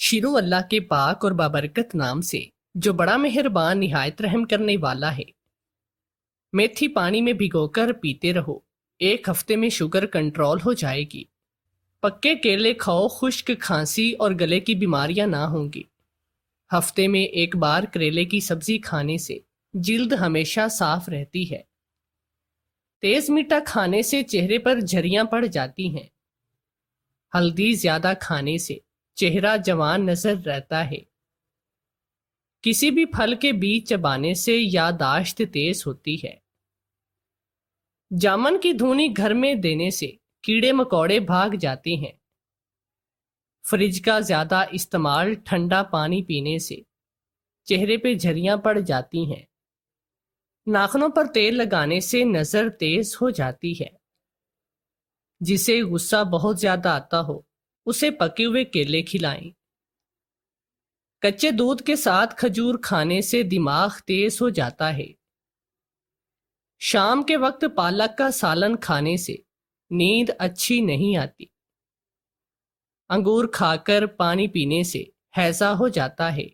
شروع اللہ کے پاک اور بابرکت نام سے جو بڑا مہربان نہایت رحم کرنے والا ہے۔ میتھی پانی میں بھگو کر پیتے رہو، 1 ہفتے میں شوگر کنٹرول ہو جائے گی۔ پکے کیلے کھاؤ، خشک کھانسی اور گلے کی بیماریاں نہ ہوں گی۔ ہفتے میں 1 بار کریلے کی سبزی کھانے سے جلد ہمیشہ صاف رہتی ہے۔ تیز میٹھا کھانے سے چہرے پر جھریاں پڑ جاتی ہیں۔ ہلدی زیادہ کھانے سے چہرہ جوان نظر رہتا ہے۔ کسی بھی پھل کے بیج چبانے سے یادداشت تیز ہوتی ہے۔ جامن کی دھونی گھر میں دینے سے کیڑے مکوڑے بھاگ جاتے ہیں۔ فریج کا زیادہ استعمال ٹھنڈا پانی پینے سے چہرے پہ جھریاں پڑ جاتی ہیں۔ ناخنوں پر تیل لگانے سے نظر تیز ہو جاتی ہے۔ جسے غصہ بہت زیادہ آتا ہو اسے پکے ہوئے کیلے کھلائیں۔ کچے دودھ کے ساتھ کھجور کھانے سے دماغ تیز ہو جاتا ہے۔ شام کے وقت پالک کا سالن کھانے سے نیند اچھی نہیں آتی۔ انگور کھا کر پانی پینے سے ہیضہ ہو جاتا ہے۔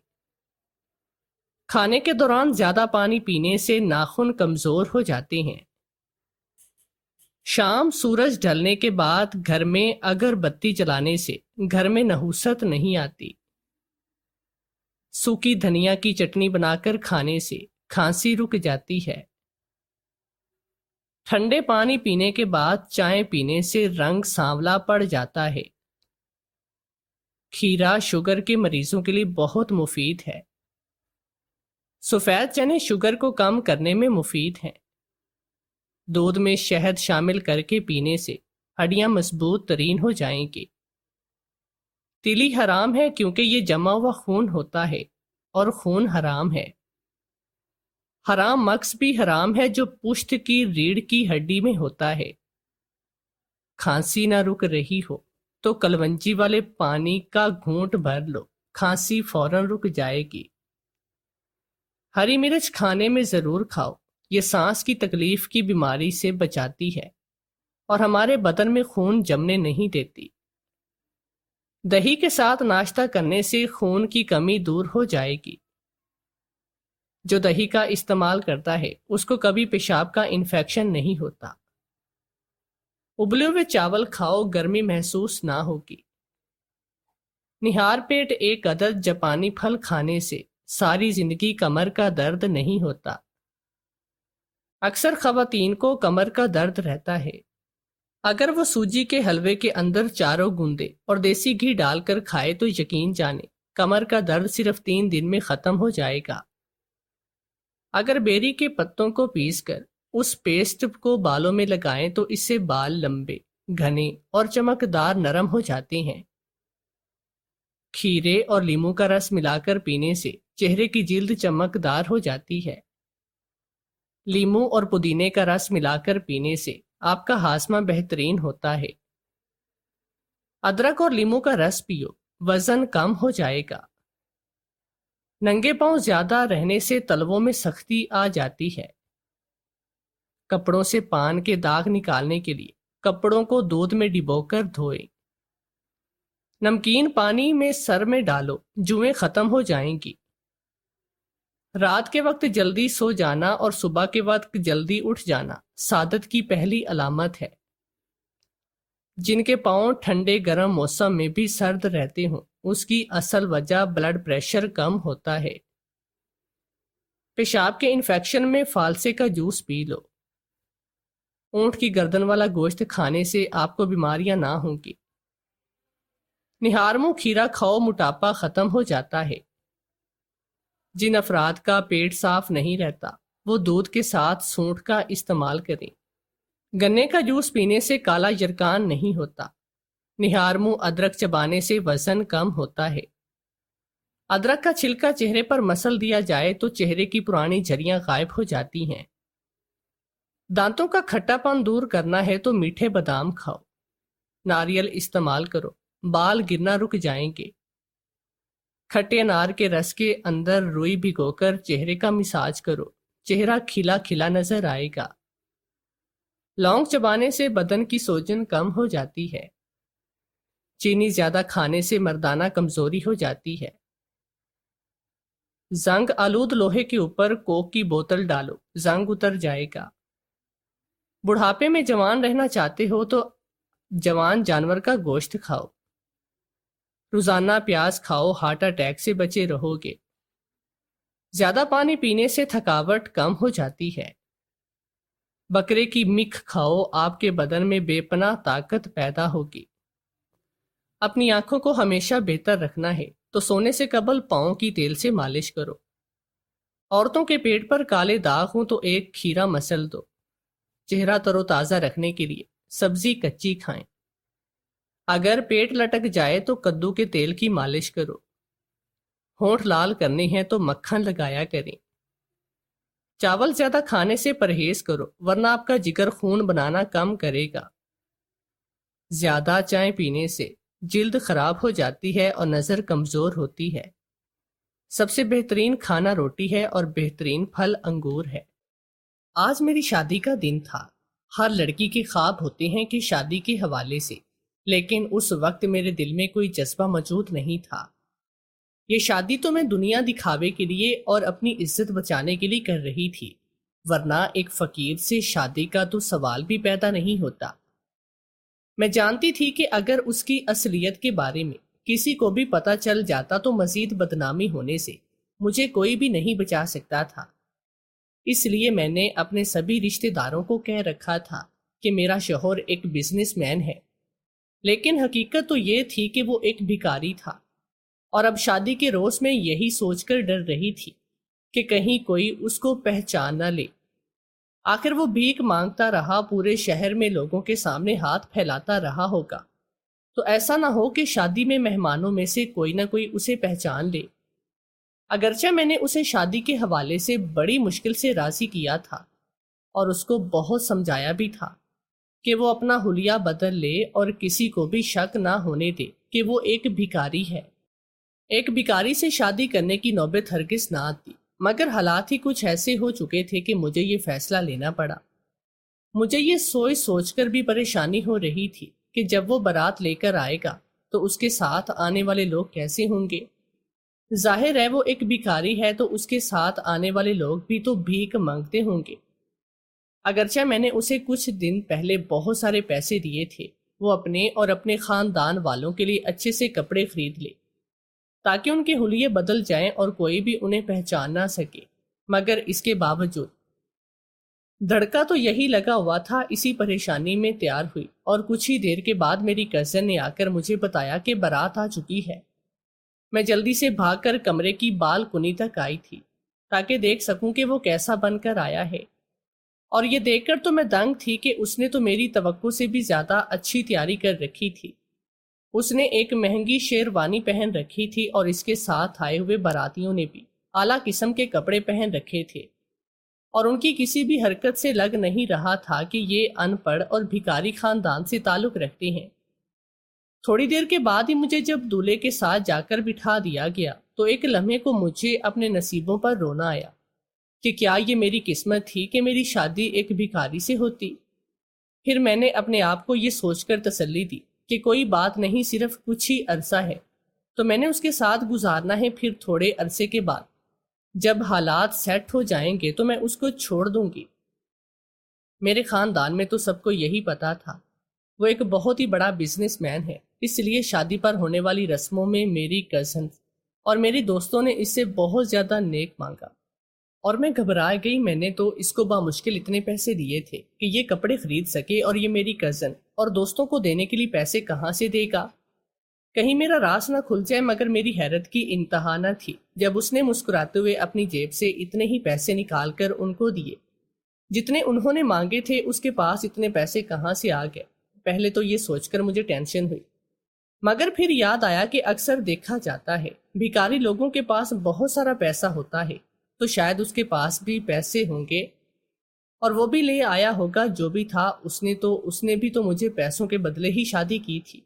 کھانے کے دوران زیادہ پانی پینے سے ناخن کمزور ہو جاتے ہیں۔ شام سورج ڈھلنے کے بعد گھر میں اگر بتی جلانے سے گھر میں نحوست نہیں آتی۔ سوکھی دھنیا کی چٹنی بنا کر کھانے سے کھانسی رک جاتی ہے۔ ٹھنڈے پانی پینے کے بعد چائے پینے سے رنگ سانولا پڑ جاتا ہے۔ کھیرا شوگر کے مریضوں کے لیے بہت مفید ہے۔ سفید چنے شوگر کو کم کرنے میں مفید ہیں۔ دودھ میں شہد شامل کر کے پینے سے ہڈیاں مضبوط ترین ہو جائیں گی۔ تیلی حرام ہے کیونکہ یہ جمع ہوا خون ہوتا ہے اور خون حرام ہے۔ حرام مکس بھی حرام ہے جو پشت کی ریڑھ کی ہڈی میں ہوتا ہے۔ کھانسی نہ رک رہی ہو تو کلونجی والے پانی کا گھونٹ بھر لو، کھانسی فوراً رک جائے گی۔ ہری مرچ کھانے میں ضرور کھاؤ، یہ سانس کی تکلیف کی بیماری سے بچاتی ہے اور ہمارے بدن میں خون جمنے نہیں دیتی۔ دہی کے ساتھ ناشتہ کرنے سے خون کی کمی دور ہو جائے گی۔ جو دہی کا استعمال کرتا ہے اس کو کبھی پیشاب کا انفیکشن نہیں ہوتا۔ ابلے ہوئے چاول کھاؤ، گرمی محسوس نہ ہوگی۔ نہار پیٹ 1 عدد جاپانی پھل کھانے سے ساری زندگی کمر کا درد نہیں ہوتا۔ اکثر خواتین کو کمر کا درد رہتا ہے۔ اگر وہ سوجی کے حلوے کے اندر چاروں گوندے اور دیسی گھی ڈال کر کھائے تو یقین جانے کمر کا درد صرف 3 دن میں ختم ہو جائے گا۔ اگر بیری کے پتوں کو پیس کر اس پیسٹ کو بالوں میں لگائیں تو اس سے بال لمبے، گھنے اور چمکدار نرم ہو جاتے ہیں۔ کھیرے اور لیموں کا رس ملا کر پینے سے چہرے کی جلد چمکدار ہو جاتی ہے۔ لیموں اور پودینے کا رس ملا کر پینے سے آپ کا ہاضمہ بہترین ہوتا ہے۔ ادرک اور لیموں کا رس پیو، وزن کم ہو جائے گا۔ ننگے پاؤں زیادہ رہنے سے تلووں میں سختی آ جاتی ہے۔ کپڑوں سے پان کے داغ نکالنے کے لیے کپڑوں کو دودھ میں ڈبو کر دھوئیں۔ نمکین پانی میں سر میں ڈالو، جوئیں ختم ہو جائیں گی۔ رات کے وقت جلدی سو جانا اور صبح کے وقت جلدی اٹھ جانا سعادت کی پہلی علامت ہے۔ جن کے پاؤں ٹھنڈے گرم موسم میں بھی سرد رہتے ہوں اس کی اصل وجہ بلڈ پریشر کم ہوتا ہے۔ پیشاب کے انفیکشن میں فالسے کا جوس پی لو۔ اونٹ کی گردن والا گوشت کھانے سے آپ کو بیماریاں نہ ہوں گی۔ نہار منہ کھیرا کھاؤ، موٹاپا ختم ہو جاتا ہے۔ جن افراد کا پیٹ صاف نہیں رہتا وہ دودھ کے ساتھ سونٹ کا استعمال کریں۔ گنے کا جوس پینے سے کالا یرقان نہیں ہوتا۔ نہار منہ ادرک چبانے سے وزن کم ہوتا ہے۔ ادرک کا چھلکا چہرے پر مسل دیا جائے تو چہرے کی پرانی جھریاں غائب ہو جاتی ہیں۔ دانتوں کا کھٹا پن دور کرنا ہے تو میٹھے بادام کھاؤ۔ ناریل استعمال کرو، بال گرنا رک جائیں گے۔ کھٹے انار کے رس کے اندر روئی بھگو کر چہرے کا مساج کرو، چہرہ کھلا کھلا نظر آئے گا۔ لونگ چبانے سے بدن کی سوجن کم ہو جاتی ہے۔ چینی زیادہ کھانے سے مردانہ کمزوری ہو جاتی ہے۔ زنگ آلود لوہے کے اوپر کوک کی بوتل ڈالو، زنگ اتر جائے گا۔ بڑھاپے میں جوان رہنا چاہتے ہو تو جوان جانور کا گوشت کھاؤ۔ روزانہ پیاز کھاؤ، ہارٹ اٹیک سے بچے رہو گے۔ زیادہ پانی پینے سے تھکاوٹ کم ہو جاتی ہے۔ بکرے کی میکھ کھاؤ، آپ کے بدن میں بے پناہ طاقت پیدا ہوگی۔ اپنی آنکھوں کو ہمیشہ بہتر رکھنا ہے تو سونے سے قبل پاؤں کی تیل سے مالش کرو۔ عورتوں کے پیٹ پر کالے داغ ہوں تو ایک کھیرا مسل دو۔ چہرہ تر و تازہ رکھنے کے لیے سبزی کچی کھائیں۔ اگر پیٹ لٹک جائے تو کدو کے تیل کی مالش کرو۔ ہونٹ لال کرنے ہیں تو مکھن لگایا کریں۔ چاول زیادہ کھانے سے پرہیز کرو ورنہ آپ کا جگر خون بنانا کم کرے گا۔ زیادہ چائے پینے سے جلد خراب ہو جاتی ہے اور نظر کمزور ہوتی ہے۔ سب سے بہترین کھانا روٹی ہے اور بہترین پھل انگور ہے۔ آج میری شادی کا دن تھا۔ ہر لڑکی کے خواب ہوتے ہیں کہ شادی کے حوالے سے، لیکن اس وقت میرے دل میں کوئی جذبہ موجود نہیں تھا۔ یہ شادی تو میں دنیا دکھاوے کے لیے اور اپنی عزت بچانے کے لیے کر رہی تھی، ورنہ ایک فقیر سے شادی کا تو سوال بھی پیدا نہیں ہوتا۔ میں جانتی تھی کہ اگر اس کی اصلیت کے بارے میں کسی کو بھی پتہ چل جاتا تو مزید بدنامی ہونے سے مجھے کوئی بھی نہیں بچا سکتا تھا۔ اس لیے میں نے اپنے سبھی رشتہ داروں کو کہہ رکھا تھا کہ میرا شوہر ایک بزنس مین ہے، لیکن حقیقت تو یہ تھی کہ وہ ایک بھکاری تھا، اور اب شادی کے روز میں یہی سوچ کر ڈر رہی تھی کہ کہیں کوئی اس کو پہچان نہ لے۔ آخر وہ بھیک مانگتا رہا، پورے شہر میں لوگوں کے سامنے ہاتھ پھیلاتا رہا ہوگا، تو ایسا نہ ہو کہ شادی میں مہمانوں میں سے کوئی نہ کوئی اسے پہچان لے۔ اگرچہ میں نے اسے شادی کے حوالے سے بڑی مشکل سے راضی کیا تھا اور اس کو بہت سمجھایا بھی تھا کہ وہ اپنا حلیہ بدل لے اور کسی کو بھی شک نہ ہونے دے کہ وہ ایک بھکاری ہے۔ ایک بھکاری سے شادی کرنے کی نوبت ہرگز نہ آتی، مگر حالات ہی کچھ ایسے ہو چکے تھے کہ مجھے یہ فیصلہ لینا پڑا۔ مجھے یہ سوچ کر بھی پریشانی ہو رہی تھی کہ جب وہ بارات لے کر آئے گا تو اس کے ساتھ آنے والے لوگ کیسے ہوں گے۔ ظاہر ہے وہ ایک بھکاری ہے تو اس کے ساتھ آنے والے لوگ بھی تو بھیک مانگتے ہوں گے۔ اگرچہ میں نے اسے کچھ دن پہلے بہت سارے پیسے دیے تھے، وہ اپنے اور اپنے خاندان والوں کے لیے اچھے سے کپڑے خرید لے تاکہ ان کے حلیے بدل جائیں اور کوئی بھی انہیں پہچان نہ سکے، مگر اس کے باوجود دھڑکا تو یہی لگا ہوا تھا۔ اسی پریشانی میں تیار ہوئی اور کچھ ہی دیر کے بعد میری کزن نے آ کر مجھے بتایا کہ بارات آ چکی ہے۔ میں جلدی سے بھاگ کر کمرے کی بالکنی تک آئی تھی تاکہ دیکھ سکوں کہ وہ کیسا بن کر آیا ہے، اور یہ دیکھ کر تو میں دنگ تھی کہ اس نے تو میری توقع سے بھی زیادہ اچھی تیاری کر رکھی تھی۔ اس نے ایک مہنگی شیروانی پہن رکھی تھی اور اس کے ساتھ آئے ہوئے باراتیوں نے بھی اعلیٰ قسم کے کپڑے پہن رکھے تھے، اور ان کی کسی بھی حرکت سے لگ نہیں رہا تھا کہ یہ ان پڑھ اور بھکاری خاندان سے تعلق رکھتے ہیں۔ تھوڑی دیر کے بعد ہی مجھے جب دولہے کے ساتھ جا کر بٹھا دیا گیا تو ایک لمحے کو مجھے اپنے نصیبوں پر رونا آیا کہ کیا یہ میری قسمت تھی کہ میری شادی ایک بھکاری سے ہوتی۔ پھر میں نے اپنے آپ کو یہ سوچ کر تسلی دی کہ کوئی بات نہیں، صرف کچھ ہی عرصہ ہے تو میں نے اس کے ساتھ گزارنا ہے، پھر تھوڑے عرصے کے بعد جب حالات سیٹ ہو جائیں گے تو میں اس کو چھوڑ دوں گی۔ میرے خاندان میں تو سب کو یہی پتا تھا، وہ ایک بہت ہی بڑا بزنس مین ہے، اس لیے شادی پر ہونے والی رسموں میں میری کزن اور میری دوستوں نے اس سے بہت زیادہ نیک مانگا، اور میں گھبرا گئی۔ میں نے تو اس کو بامشکل اتنے پیسے دیے تھے کہ یہ کپڑے خرید سکے، اور یہ میری کزن اور دوستوں کو دینے کے لیے پیسے کہاں سے دے گا؟ کہیں میرا راز نہ کھل جائے۔ مگر میری حیرت کی انتہا نہ تھی جب اس نے مسکراتے ہوئے اپنی جیب سے اتنے ہی پیسے نکال کر ان کو دیے جتنے انہوں نے مانگے تھے۔ اس کے پاس اتنے پیسے کہاں سے آ گئے؟ پہلے تو یہ سوچ کر مجھے ٹینشن ہوئی، مگر پھر یاد آیا کہ اکثر دیکھا جاتا ہے بھکاری لوگوں کے پاس بہت سارا پیسہ ہوتا ہے، تو شاید اس کے پاس بھی پیسے ہوں گے اور وہ بھی لے آیا ہوگا جو بھی تھا۔ اس نے بھی تو مجھے پیسوں کے بدلے ہی شادی کی تھی۔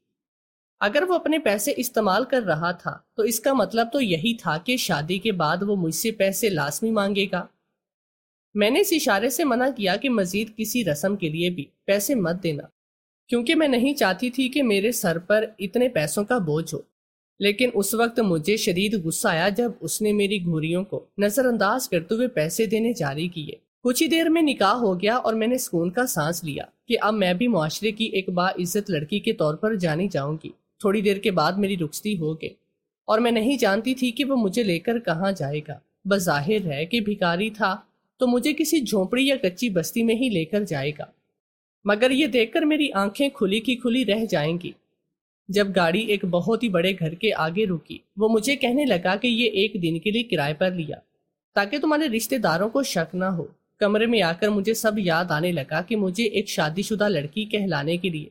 اگر وہ اپنے پیسے استعمال کر رہا تھا تو اس کا مطلب تو یہی تھا کہ شادی کے بعد وہ مجھ سے پیسے لازمی مانگے گا۔ میں نے اس اشارے سے منع کیا کہ مزید کسی رسم کے لیے بھی پیسے مت دینا، کیونکہ میں نہیں چاہتی تھی کہ میرے سر پر اتنے پیسوں کا بوجھ ہو۔ لیکن اس وقت مجھے شدید غصہ آیا جب اس نے میری گھوریوں کو نظر انداز کرتے ہوئے پیسے دینے جاری کیے۔ کچھ ہی دیر میں نکاح ہو گیا اور میں نے سکون کا سانس لیا کہ اب میں بھی معاشرے کی ایک باعزت لڑکی کے طور پر جانی جاؤں گی۔ تھوڑی دیر کے بعد میری رخصتی ہو گئی اور میں نہیں جانتی تھی کہ وہ مجھے لے کر کہاں جائے گا۔ بظاہر ہے کہ بھکاری تھا تو مجھے کسی جھونپڑی یا کچی بستی میں ہی لے کر جائے گا، مگر یہ دیکھ کر میری آنکھیں کھلی کی کھلی رہ جائیں گی۔ جب گاڑی ایک بہت ہی بڑے گھر کے آگے رکی، وہ مجھے کہنے لگا کہ یہ ایک دن کے لیے کرائے پر لیا تاکہ تمہارے رشتہ داروں کو شک نہ ہو۔ کمرے میں آ کر مجھے سب یاد آنے لگا کہ مجھے ایک شادی شدہ لڑکی کہلانے کے لیے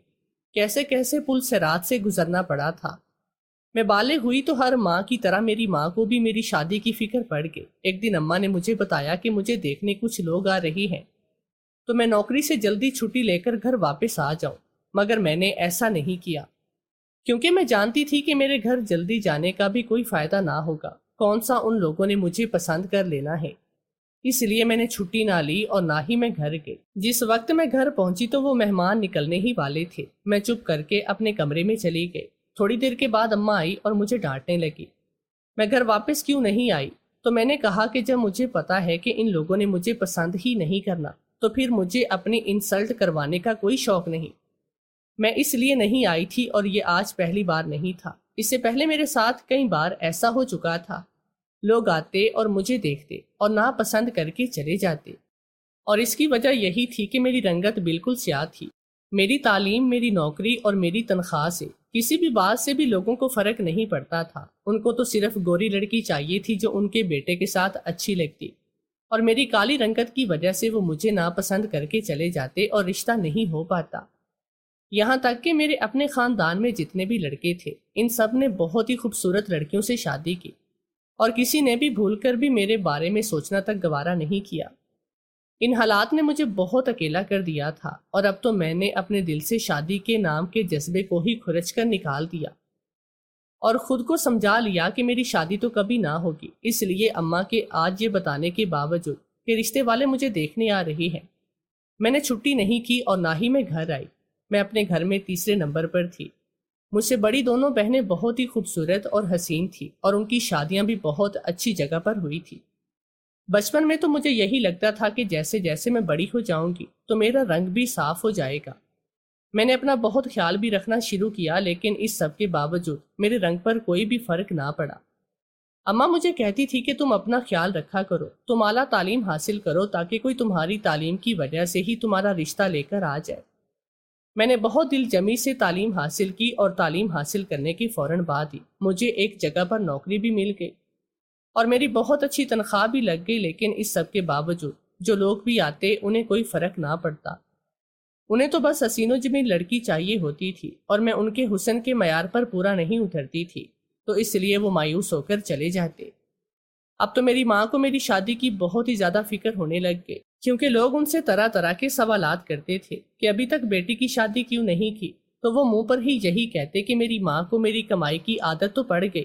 کیسے کیسے پل صراط سے گزرنا پڑا تھا۔ میں بالغ ہوئی تو ہر ماں کی طرح میری ماں کو بھی میری شادی کی فکر پڑ گئی۔ ایک دن اماں نے مجھے بتایا کہ مجھے دیکھنے کچھ لوگ آ رہے ہیں تو میں نوکری سے جلدی چھٹی لے کر گھر واپس آ جاؤں، مگر میں نے ایسا نہیں کیا کیونکہ میں جانتی تھی کہ میرے گھر جلدی جانے کا بھی کوئی فائدہ نہ ہوگا۔ کون سا ان لوگوں نے مجھے پسند کر لینا ہے، اس لیے میں نے چھٹی نہ لی اور نہ ہی میں گھر گئی۔ جس وقت میں گھر پہنچی تو وہ مہمان نکلنے ہی والے تھے۔ میں چپ کر کے اپنے کمرے میں چلی گئی۔ تھوڑی دیر کے بعد اماں آئی اور مجھے ڈانٹنے لگی میں گھر واپس کیوں نہیں آئی، تو میں نے کہا کہ جب مجھے پتا ہے کہ ان لوگوں نے مجھے پسند ہی نہیں کرنا تو پھر مجھے اپنی انسلٹ کروانے کا کوئی شوق نہیں۔ میں اس لیے نہیں آئی تھی اور یہ آج پہلی بار نہیں تھا، اس سے پہلے میرے ساتھ کئی بار ایسا ہو چکا تھا۔ لوگ آتے اور مجھے دیکھتے اور ناپسند کر کے چلے جاتے، اور اس کی وجہ یہی تھی کہ میری رنگت بالکل سیاہ تھی۔ میری تعلیم، میری نوکری اور میری تنخواہ سے کسی بھی بات سے بھی لوگوں کو فرق نہیں پڑتا تھا۔ ان کو تو صرف گوری لڑکی چاہیے تھی جو ان کے بیٹے کے ساتھ اچھی لگتی، اور میری کالی رنگت کی وجہ سے وہ مجھے ناپسند کر کے چلے جاتے اور رشتہ نہیں ہو پاتا۔ یہاں تک کہ میرے اپنے خاندان میں جتنے بھی لڑکے تھے، ان سب نے بہت ہی خوبصورت لڑکیوں سے شادی کی، اور کسی نے بھی بھول کر بھی میرے بارے میں سوچنا تک گوارا نہیں کیا۔ ان حالات نے مجھے بہت اکیلا کر دیا تھا، اور اب تو میں نے اپنے دل سے شادی کے نام کے جذبے کو ہی کھرچ کر نکال دیا اور خود کو سمجھا لیا کہ میری شادی تو کبھی نہ ہوگی۔ اس لیے اماں کے آج یہ بتانے کے باوجود کہ رشتے والے مجھے دیکھنے آ رہے ہیں، میں نے چھٹی نہیں کی اور نہ ہی میں گھر آئی۔ میں اپنے گھر میں تیسرے نمبر پر تھی۔ مجھ سے بڑی دونوں بہنیں بہت ہی خوبصورت اور حسین تھی، اور ان کی شادیاں بھی بہت اچھی جگہ پر ہوئی تھی۔ بچپن میں تو مجھے یہی لگتا تھا کہ جیسے جیسے میں بڑی ہو جاؤں گی تو میرا رنگ بھی صاف ہو جائے گا۔ میں نے اپنا بہت خیال بھی رکھنا شروع کیا، لیکن اس سب کے باوجود میرے رنگ پر کوئی بھی فرق نہ پڑا۔ اماں مجھے کہتی تھی کہ تم اپنا خیال رکھا کرو، تم اعلیٰ تعلیم حاصل کرو تاکہ کوئی تمہاری تعلیم کی وجہ سے ہی تمہارا رشتہ لے کر آ جائے۔ میں نے بہت دل جمی سے تعلیم حاصل کی، اور تعلیم حاصل کرنے کے فوراً بعد ہی مجھے ایک جگہ پر نوکری بھی مل گئی اور میری بہت اچھی تنخواہ بھی لگ گئی۔ لیکن اس سب کے باوجود جو لوگ بھی آتے انہیں کوئی فرق نہ پڑتا، انہیں تو بس حسین و جمیل لڑکی چاہیے ہوتی تھی، اور میں ان کے حسن کے معیار پر پورا نہیں اترتی تھی، تو اس لیے وہ مایوس ہو کر چلے جاتے۔ اب تو میری ماں کو میری شادی کی بہت ہی زیادہ فکر ہونے لگ گئی، کیونکہ لوگ ان سے طرح طرح کے سوالات کرتے تھے کہ ابھی تک بیٹی کی شادی کیوں نہیں کی، تو وہ منہ پر ہی یہی کہتے کہ میری ماں کو میری کمائی کی عادت تو پڑ گئی،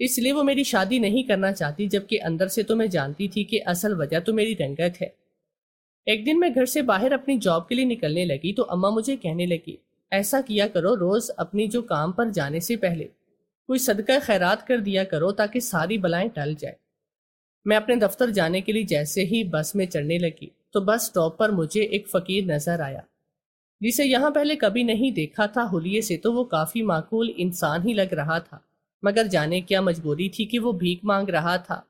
اس لیے وہ میری شادی نہیں کرنا چاہتی، جبکہ اندر سے تو میں جانتی تھی کہ اصل وجہ تو میری رنگت ہے۔ ایک دن میں گھر سے باہر اپنی جاب کے لیے نکلنے لگی تو اماں مجھے کہنے لگی ایسا کیا کرو، روز اپنی جو کام پر جانے سے پہلے کوئی صدقہ خیرات کر دیا کرو تاکہ ساری بلائیں ٹل جائے۔ میں اپنے دفتر جانے کے لیے جیسے ہی بس میں چڑھنے لگی تو بس اسٹاپ پر مجھے ایک فقیر نظر آیا جسے یہاں پہلے کبھی نہیں دیکھا تھا۔ حلیے سے تو وہ کافی معقول انسان ہی لگ رہا تھا، مگر جانے کیا مجبوری تھی کہ وہ بھیک مانگ رہا تھا۔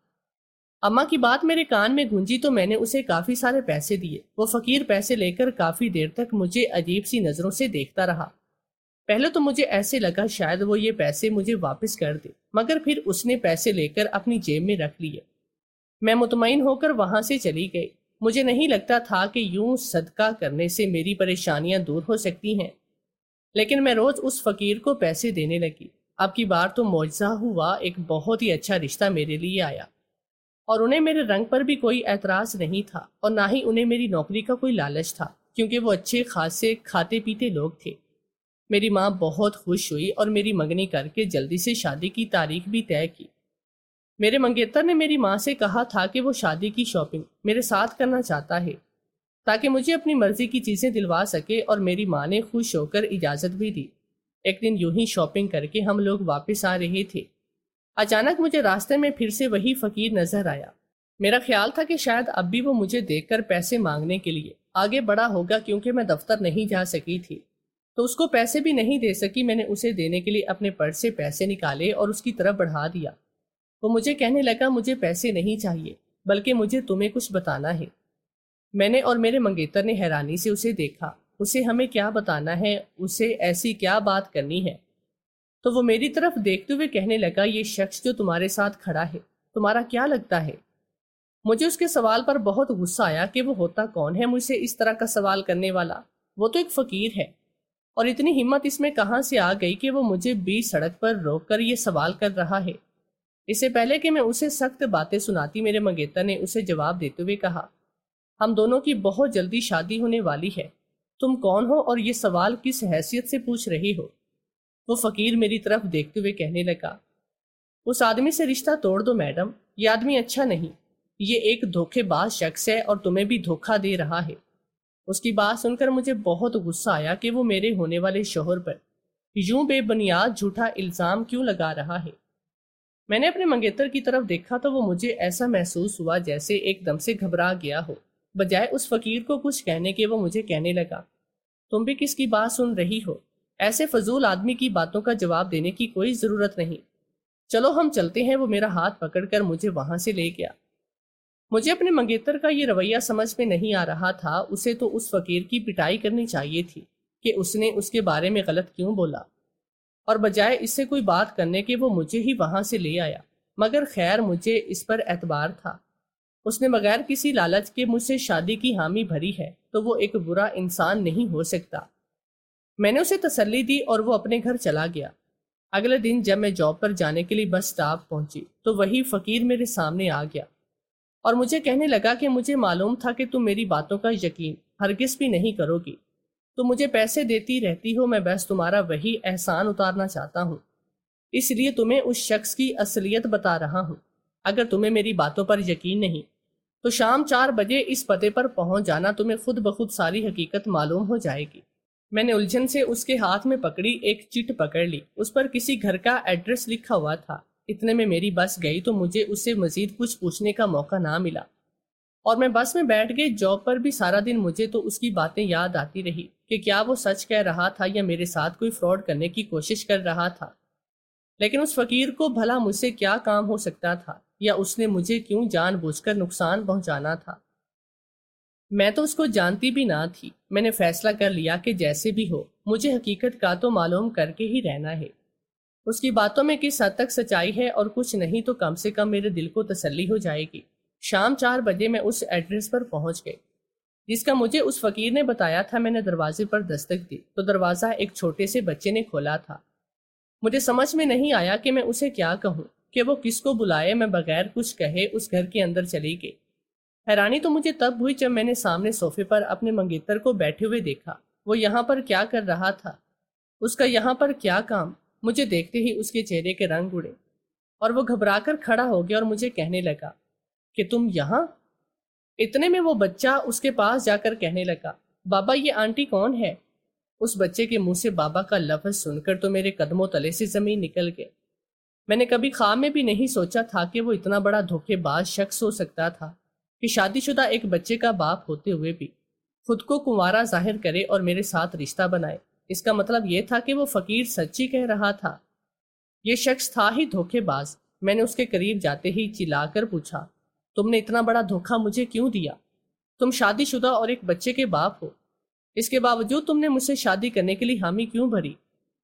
اماں کی بات میرے کان میں گونجی تو میں نے اسے کافی سارے پیسے دیے۔ وہ فقیر پیسے لے کر کافی دیر تک مجھے عجیب سی نظروں سے دیکھتا رہا۔ پہلے تو مجھے ایسے لگا شاید وہ یہ پیسے مجھے واپس کر دے، مگر پھر اس نے پیسے لے کر اپنی جیب میں رکھ لیے۔ میں مطمئن ہو کر وہاں سے چلی گئی۔ مجھے نہیں لگتا تھا کہ یوں صدقہ کرنے سے میری پریشانیاں دور ہو سکتی ہیں، لیکن میں روز اس فقیر کو پیسے دینے لگی۔ اب کی بار تو معجزہ ہوا، ایک بہت ہی اچھا رشتہ میرے لیے آیا، اور انہیں میرے رنگ پر بھی کوئی اعتراض نہیں تھا، اور نہ ہی انہیں میری نوکری کا کوئی لالچ تھا، کیونکہ وہ اچھے خاصے کھاتے پیتے لوگ تھے۔ میری ماں بہت خوش ہوئی اور میری منگنی کر کے جلدی سے شادی کی تاریخ بھی طے کی۔ میرے منگیتر نے میری ماں سے کہا تھا کہ وہ شادی کی شاپنگ میرے ساتھ کرنا چاہتا ہے، تاکہ مجھے اپنی مرضی کی چیزیں دلوا سکے، اور میری ماں نے خوش ہو کر اجازت بھی دی۔ ایک دن یوں ہی شاپنگ کر کے ہم لوگ واپس آ رہے تھے، اچانک مجھے راستے میں پھر سے وہی فقیر نظر آیا۔ میرا خیال تھا کہ شاید اب بھی وہ مجھے دیکھ کر پیسے مانگنے کے لیے آگے بڑھا ہوگا، کیونکہ میں دفتر نہیں جا سکی تھی تو اس کو پیسے بھی نہیں دے سکی۔ میں نے اسے دینے کے لیے اپنے پرس سے پیسے نکالے اور اس کی طرف بڑھا دیا۔ وہ مجھے کہنے لگا مجھے پیسے نہیں چاہیے، بلکہ مجھے تمہیں کچھ بتانا ہے۔ میں نے اور میرے منگیتر نے حیرانی سے اسے دیکھا۔ اسے ہمیں کیا بتانا ہے؟ اسے ایسی کیا بات کرنی ہے؟ تو وہ میری طرف دیکھتے ہوئے کہنے لگا، یہ شخص جو تمہارے ساتھ کھڑا ہے تمہارا کیا لگتا ہے؟ مجھے اس کے سوال پر بہت غصہ آیا کہ وہ ہوتا کون ہے مجھ سے اس طرح کا سوال کرنے والا؟ وہ تو ایک فقیر ہے، اور اتنی ہمت اس میں کہاں سے آ گئی کہ وہ مجھے بیچ سڑک پر روک کر یہ سوال کر رہا ہے؟ اس سے پہلے کہ میں اسے سخت باتیں سناتی، میرے منگیتر نے اسے جواب دیتے ہوئے کہا، ہم دونوں کی بہت جلدی شادی ہونے والی ہے۔ تم کون ہو اور یہ سوال کس حیثیت سے پوچھ رہی ہو؟ وہ فقیر میری طرف دیکھتے ہوئے کہنے لگا، اس آدمی سے رشتہ توڑ دو میڈم، یہ آدمی اچھا نہیں، یہ ایک دھوکے باز شخص ہے اور تمہیں بھی دھوکہ دے رہا ہے۔ اس کی بات سن کر مجھے بہت غصہ آیا کہ وہ میرے ہونے والے شوہر پر یوں بے بنیاد جھوٹا الزام کیوں لگا رہا ہے۔ میں نے اپنے منگیتر کی طرف دیکھا تو وہ مجھے ایسا محسوس ہوا جیسے ایک دم سے گھبرا گیا ہو۔ بجائے اس فقیر کو کچھ کہنے کے وہ مجھے کہنے لگا، تم بھی کس کی بات سن رہی ہو؟ ایسے فضول آدمی کی باتوں کا جواب دینے کی کوئی ضرورت نہیں، چلو ہم چلتے ہیں۔ وہ میرا ہاتھ پکڑ کر مجھے وہاں سے لے گیا۔ مجھے اپنے منگیتر کا یہ رویہ سمجھ میں نہیں آ رہا تھا۔ اسے تو اس فقیر کی پٹائی کرنی چاہیے تھی کہ اس نے اس کے بارے میں غلط کیوں بولا، اور بجائے اس سے کوئی بات کرنے کے وہ مجھے ہی وہاں سے لے آیا۔ مگر خیر مجھے اس پر اعتبار تھا، اس نے بغیر کسی لالچ کے مجھ سے شادی کی حامی بھری ہے تو وہ ایک برا انسان نہیں ہو سکتا۔ میں نے اسے تسلی دی اور وہ اپنے گھر چلا گیا۔ اگلے دن جب میں جاب پر جانے کے لیے بس سٹاپ پہنچی تو وہی فقیر میرے سامنے آ گیا اور مجھے کہنے لگا کہ مجھے معلوم تھا کہ تم میری باتوں کا یقین ہرگز بھی نہیں کرو گی، تم مجھے پیسے دیتی رہتی ہو، میں بس تمہارا وہی احسان اتارنا چاہتا ہوں، اس لیے تمہیں اس شخص کی اصلیت بتا رہا ہوں۔ اگر تمہیں میری باتوں پر یقین نہیں تو شام 4 بجے اس پتے پر پہنچ جانا، تمہیں خود بخود ساری حقیقت معلوم ہو جائے گی۔ میں نے الجھن سے اس کے ہاتھ میں پکڑی ایک چٹ پکڑ لی، اس پر کسی گھر کا ایڈریس لکھا ہوا تھا۔ اتنے میں میری بس گئی تو مجھے اس سے مزید کچھ پوچھنے کا موقع نہ ملا، اور میں بس میں بیٹھ گئی۔ جاب پر بھی سارا دن مجھے تو اس کی باتیں یاد آتی رہی کہ کیا وہ سچ کہہ رہا تھا یا میرے ساتھ کوئی فراڈ کرنے کی کوشش کر رہا تھا۔ لیکن اس فقیر کو بھلا مجھ سے کیا کام ہو سکتا تھا، یا اس نے مجھے کیوں جان بوجھ کر نقصان پہنچانا تھا؟ میں تو اس کو جانتی بھی نہ تھی۔ میں نے فیصلہ کر لیا کہ جیسے بھی ہو مجھے حقیقت کا تو معلوم کر کے ہی رہنا ہے۔ اس کی باتوں میں کس حد تک سچائی ہے اور کچھ نہیں تو کم سے کم میرے دل کو تسلی ہو جائے گی۔ شام 4 بجے میں اس ایڈریس پر پہنچ گئی جس کا مجھے اس فقیر نے بتایا تھا۔ میں نے دروازے پر دستک دی تو دروازہ ایک چھوٹے سے بچے نے کھولا تھا۔ مجھے سمجھ میں نہیں آیا کہ میں اسے کیا کہوں، کہ وہ کس کو بلائے۔ میں بغیر کچھ کہے اس گھر کے اندر چلی گئی۔ حیرانی تو مجھے تب ہوئی جب میں نے سامنے صوفے پر اپنے منگیتر کو بیٹھے ہوئے دیکھا۔ وہ یہاں پر کیا کر رہا تھا؟ اس کا یہاں پر کیا کام؟ مجھے دیکھتے ہی اس کے چہرے کے رنگ اڑے اور وہ گھبرا کر کھڑا ہو گیا اور مجھے کہنے لگا کہ تم یہاں؟ اتنے میں وہ بچہ اس کے پاس جا کر کہنے لگا، بابا یہ آنٹی کون ہے؟ اس بچے کے منہ سے بابا کا لفظ سن کر تو میرے قدموں تلے سے زمین نکل گئے۔ میں نے کبھی خواب میں بھی نہیں سوچا تھا کہ وہ اتنا بڑا دھوکے باز شخص ہو سکتا تھا کہ شادی شدہ ایک بچے کا باپ ہوتے ہوئے بھی خود کو کنوارا ظاہر کرے اور میرے ساتھ رشتہ بنائے۔ اس کا مطلب یہ تھا کہ وہ فقیر سچی کہہ رہا تھا، یہ شخص تھا ہی دھوکے باز۔ میں نے اس کے قریب جاتے ہی چلا کر پوچھا، تم نے اتنا بڑا دھوکہ مجھے کیوں دیا؟ تم شادی شدہ اور ایک بچے کے باپ ہو، اس کے باوجود تم نے مجھ سے شادی کرنے کے لیے حامی کیوں بھری؟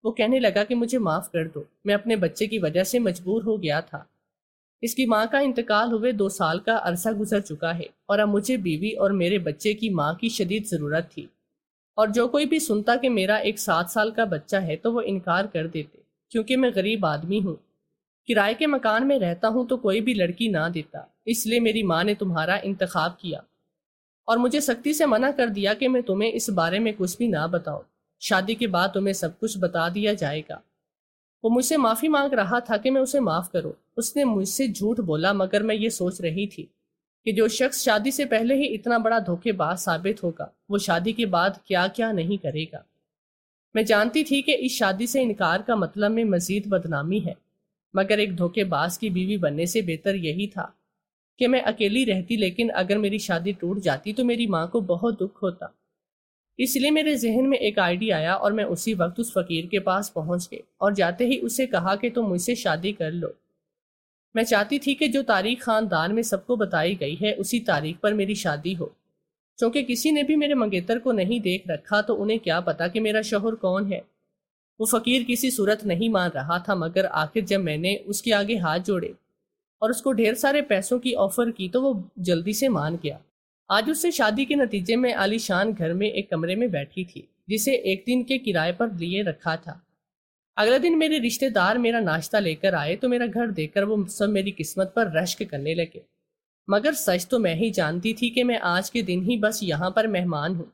وہ کہنے لگا کہ مجھے معاف کر دو، میں اپنے بچے کی وجہ سے مجبور ہو گیا تھا۔ اس کی ماں کا انتقال ہوئے 2 سال کا عرصہ گزر چکا ہے اور اب مجھے بیوی اور میرے بچے کی ماں کی شدید ضرورت تھی، اور جو کوئی بھی سنتا کہ میرا ایک 7 سال کا بچہ ہے تو وہ انکار کر دیتے، کیونکہ میں غریب آدمی ہوں، کرائے کے مکان میں رہتا ہوں تو کوئی بھی لڑکی نہ دیتا، اس لیے میری ماں نے تمہارا انتخاب کیا اور مجھے سختی سے منع کر دیا کہ میں تمہیں اس بارے میں کچھ بھی نہ بتاؤں، شادی کے بعد تمہیں سب کچھ بتا دیا جائے گا۔ وہ مجھ سے معافی مانگ رہا تھا کہ میں اسے معاف کروں۔ اس نے مجھ سے جھوٹ بولا، مگر میں یہ سوچ رہی تھی کہ جو شخص شادی سے پہلے ہی اتنا بڑا دھوکے باز ثابت ہوگا وہ شادی کے بعد کیا کیا نہیں کرے گا۔ میں جانتی تھی کہ اس شادی سے انکار کا مطلب میں مزید بدنامی ہے، مگر ایک دھوکے باز کی بیوی بننے سے بہتر یہی تھا کہ میں اکیلی رہتی، لیکن اگر میری شادی ٹوٹ جاتی تو میری ماں کو بہت دکھ ہوتا۔ اس لیے میرے ذہن میں ایک آئیڈیا آیا اور میں اسی وقت اس فقیر کے پاس پہنچ گئی اور جاتے ہی اسے کہا کہ تم مجھ سے شادی کر لو۔ میں چاہتی تھی کہ جو تاریخ خاندان میں سب کو بتائی گئی ہے اسی تاریخ پر میری شادی ہو۔ چونکہ کسی نے بھی میرے منگیتر کو نہیں دیکھ رکھا تو انہیں کیا پتا کہ میرا شوہر کون ہے۔ وہ فقیر کسی صورت نہیں مان رہا تھا، مگر آخر جب میں نے اس کے آگے ہاتھ جوڑے اور اس کو ڈھیر سارے پیسوں کی آفر کی تو وہ جلدی سے مان گیا۔ آج اس سے شادی کے نتیجے میں عالی شان گھر میں ایک کمرے میں بیٹھی تھی جسے ایک دن کے کرائے پر لیے رکھا تھا۔ اگلے دن میرے رشتہ دار میرا ناشتہ لے کر آئے تو میرا گھر دیکھ کر وہ سب میری قسمت پر رشک کرنے لگے، مگر سچ تو میں ہی جانتی تھی کہ میں آج کے دن ہی بس یہاں پر مہمان ہوں۔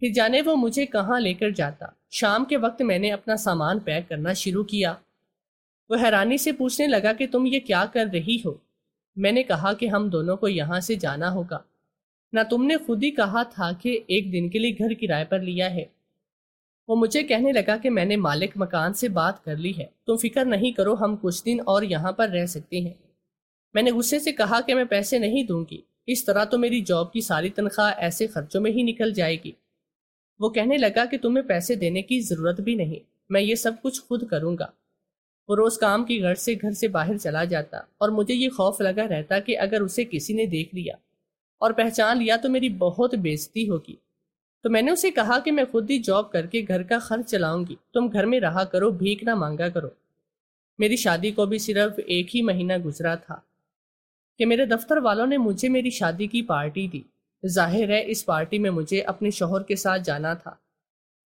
پھر جانے وہ مجھے کہاں لے کر جاتا۔ شام کے وقت میں نے اپنا سامان پیک کرنا شروع کیا۔ وہ حیرانی سے پوچھنے لگا کہ تم یہ کیا کر رہی ہو؟ میں نے کہا کہ ہم دونوں کو یہاں سے جانا ہوگا۔ نہ تم نے خود ہی کہا تھا کہ ایک دن کے لیے گھر کرائے پر لیا ہے؟ وہ مجھے کہنے لگا کہ میں نے مالک مکان سے بات کر لی ہے، تم فکر نہیں کرو، ہم کچھ دن اور یہاں پر رہ سکتے ہیں۔ میں نے غصے سے کہا کہ میں پیسے نہیں دوں گی، اس طرح تو میری جاب کی ساری تنخواہ ایسے خرچوں میں ہی نکل جائے گی۔ وہ کہنے لگا کہ تمہیں پیسے دینے کی ضرورت بھی نہیں، میں یہ سب کچھ خود کروں گا۔ وہ روز کام کی غرض سے گھر سے باہر چلا جاتا اور مجھے یہ خوف لگا رہتا کہ اگر اسے کسی نے دیکھ لیا اور پہچان لیا تو میری بہت بےعزتی ہوگی۔ تو میں نے اسے کہا کہ میں خود ہی جاب کر کے گھر کا خرچ چلاؤں گی، تم گھر میں رہا کرو، بھیک نہ مانگا کرو۔ میری شادی کو بھی صرف ایک ہی مہینہ گزرا تھا کہ میرے دفتر والوں نے مجھے میری شادی کی پارٹی دی۔ ظاہر ہے اس پارٹی میں مجھے اپنے شوہر کے ساتھ جانا تھا۔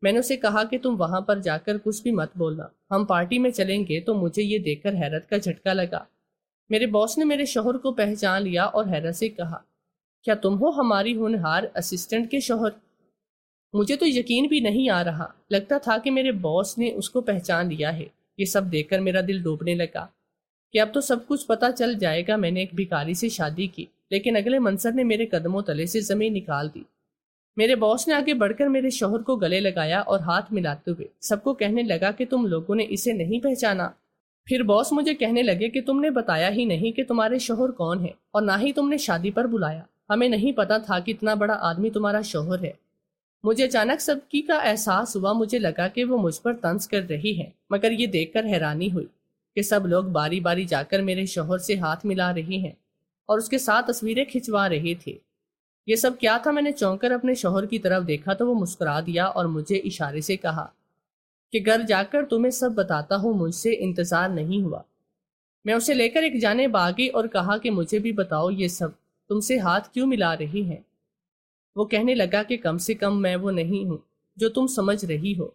میں نے اسے کہا کہ تم وہاں پر جا کر کچھ بھی مت بولنا، ہم پارٹی میں چلیں گے۔ تو مجھے یہ دیکھ کر حیرت کا جھٹکا لگا۔ میرے باس نے میرے شوہر کو پہچان لیا اور حیرت سے کہا، کیا تم ہو ہماری ہونہار اسسٹنٹ کے شوہر؟ مجھے تو یقین بھی نہیں آ رہا، لگتا تھا کہ میرے باس نے اس کو پہچان لیا ہے۔ یہ سب دیکھ کر میرا دل ڈوبنے لگا کہ اب تو سب کچھ پتہ چل جائے گا۔ میں نے ایک بھکاری سے شادی کی، لیکن اگلے منظر نے میرے قدموں تلے سے زمین نکال دی۔ میرے باس نے آگے بڑھ کر میرے شوہر کو گلے لگایا اور ہاتھ ملاتے ہوئے سب کو کہنے لگا کہ تم لوگوں نے اسے نہیں پہچانا۔ پھر باس مجھے کہنے لگے کہ تم نے بتایا ہی نہیں کہ تمہارے شوہر کون ہے، اور نہ ہی تم نے شادی پر بلایا، ہمیں نہیں پتا تھا کہ اتنا بڑا آدمی تمہارا شوہر ہے۔ مجھے اچانک سب کی کا احساس ہوا، مجھے لگا کہ وہ مجھ پر طنز کر رہی ہے، مگر یہ دیکھ کر حیرانی ہوئی کہ سب لوگ باری باری جا کر میرے شوہر سے ہاتھ ملا رہے ہیں اور اس کے ساتھ تصویریں کھنچوا رہے تھے۔ یہ سب کیا تھا؟ میں نے چونک کر اپنے شوہر کی طرف دیکھا تو وہ مسکرا دیا اور مجھے اشارے سے کہا کہ گھر جا کر تمہیں سب بتاتا ہوں، مجھ سے انتظار نہیں ہوا۔ میں اسے لے کر ایک جانب آ گئی اور کہا کہ مجھے بھی بتاؤ یہ سب تم سے ہاتھ کیوں ملا رہی ہیں؟ وہ کہنے لگا کہ کم سے کم میں وہ نہیں ہوں جو تم سمجھ رہی ہو،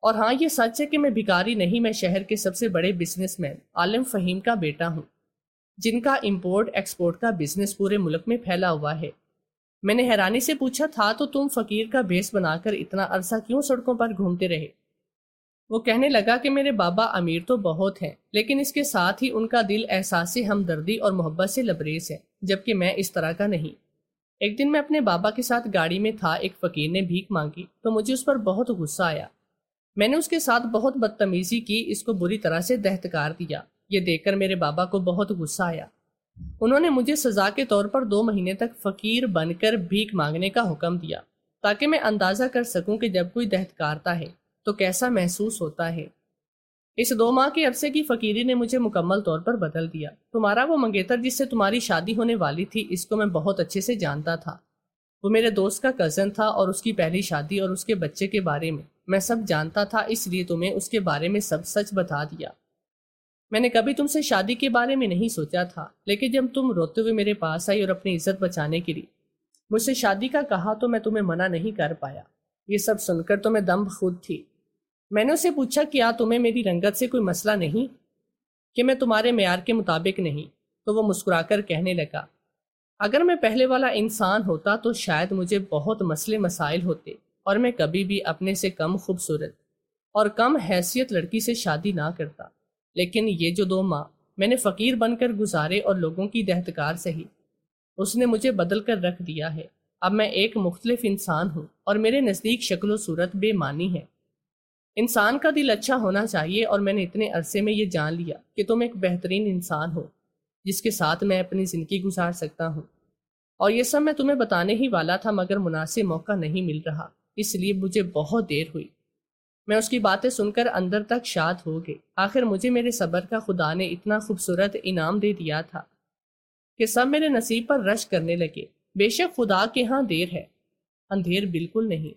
اور ہاں یہ سچ ہے کہ میں بھکاری نہیں، میں شہر کے سب سے بڑے بزنس مین عالم فہیم کا بیٹا ہوں، جن کا امپورٹ ایکسپورٹ کا بزنس پورے ملک میں پھیلا ہوا ہے۔ میں نے حیرانی سے پوچھا، تھا تو تم فقیر کا بھیس بنا کر اتنا عرصہ کیوں سڑکوں پر گھومتے رہے؟ وہ کہنے لگا کہ میرے بابا امیر تو بہت ہیں، لیکن اس کے ساتھ ہی ان کا دل احساس ہمدردی اور محبت سے لبریز ہے، جبکہ میں اس طرح کا نہیں۔ ایک دن میں اپنے بابا کے ساتھ گاڑی میں تھا، ایک فقیر نے بھیک مانگی تو مجھے اس پر بہت غصہ آیا۔ میں نے اس کے ساتھ بہت بدتمیزی کی، اس کو بری طرح سے دہتکار دیا۔ یہ دیکھ کر میرے بابا کو بہت غصہ آیا۔ انہوں نے مجھے سزا کے طور پر 2 مہینے تک فقیر بن کر بھیک مانگنے کا حکم دیا، تاکہ میں اندازہ کر سکوں کہ جب کوئی دہتکارتا ہے تو کیسا محسوس ہوتا ہے۔ اس 2 ماہ کے عرصے کی فقیری نے مجھے مکمل طور پر بدل دیا۔ تمہارا وہ منگیتر جس سے تمہاری شادی ہونے والی تھی، اس کو میں بہت اچھے سے جانتا تھا۔ وہ میرے دوست کا کزن تھا اور اس کی پہلی شادی اور اس کے بچے کے بارے میں سب جانتا تھا، اس لیے تمہیں اس کے بارے میں سب سچ بتا دیا۔ میں نے کبھی تم سے شادی کے بارے میں نہیں سوچا تھا، لیکن جب تم روتے ہوئے میرے پاس آئی اور اپنی عزت بچانے کے لیے مجھ سے شادی کا کہا تو میں تمہیں منع نہیں کر پایا۔ یہ سب سن کر تو میں دم خود تھی۔ میں نے اسے پوچھا، کیا تمہیں میری رنگت سے کوئی مسئلہ نہیں کہ میں تمہارے معیار کے مطابق نہیں؟ تو وہ مسکرا کر کہنے لگا، اگر میں پہلے والا انسان ہوتا تو شاید مجھے بہت مسئلے مسائل ہوتے، اور میں کبھی بھی اپنے سے کم خوبصورت اور کم حیثیت لڑکی سے شادی نہ کرتا۔ لیکن یہ جو 2 ماہ میں نے فقیر بن کر گزارے اور لوگوں کی دہتکار سہی، اس نے مجھے بدل کر رکھ دیا ہے۔ اب میں ایک مختلف انسان ہوں اور میرے نزدیک شکل و صورت بے معنی ہے۔ انسان کا دل اچھا ہونا چاہیے، اور میں نے اتنے عرصے میں یہ جان لیا کہ تم ایک بہترین انسان ہو جس کے ساتھ میں اپنی زندگی گزار سکتا ہوں۔ اور یہ سب میں تمہیں بتانے ہی والا تھا، مگر مناسب موقع نہیں مل رہا، اس لیے مجھے بہت دیر ہوئی۔ میں اس کی باتیں سن کر اندر تک شاد ہو گئی۔ آخر مجھے میرے صبر کا خدا نے اتنا خوبصورت انعام دے دیا تھا کہ سب میرے نصیب پر رشک کرنے لگے۔ بے شک خدا کے ہاں دیر ہے، اندھیر بالکل نہیں۔